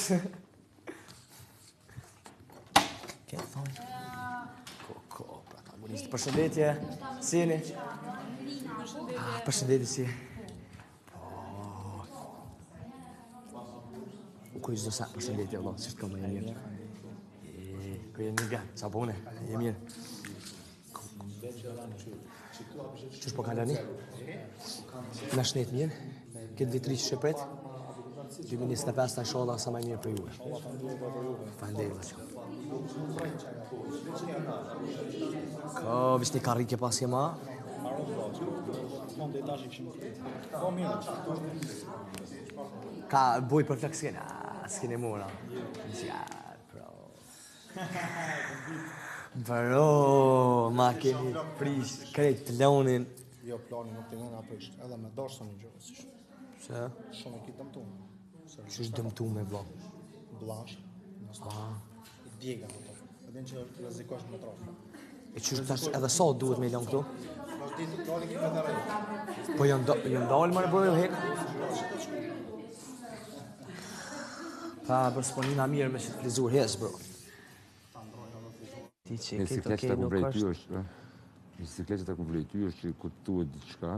Ke thonë? Koko, protagonist. Përshëndetje, si jeni? Përshëndetje, si. Kuj çdo sa përshëndetje, valla, si të kam e mirë. Ku jeni nga? Sa bune? Je mirë. Qësh po kalani? Në shnet mirë? Këtë vitri që shepret? 2025 ta inshallah sa më mirë për juve. Faleminderit. Ka vishni karrike pas jema? Ka boj për flak s'kene? S'kene mora. Bro. Bro, ma keni prish krejt planin. Jo, plani nuk të nëna prish, edhe me dashën një gjërës. Se? Shumë e ki dëmtu. Që është dëmtu me vlo? Blash, i djega në to. Edhin që rrezikosh me trafik. E që është tash edhe sa duhet me lënë këtu? Tash ditë dalin ki me të rejtë. Po janë dalë më në bërë jo hek? Pa, bërë s'ponina mirë me që të flizur hes, bro. Ti që këtë okej nuk është. Bicikletë të ku vlejty është që kuptuhet diçka.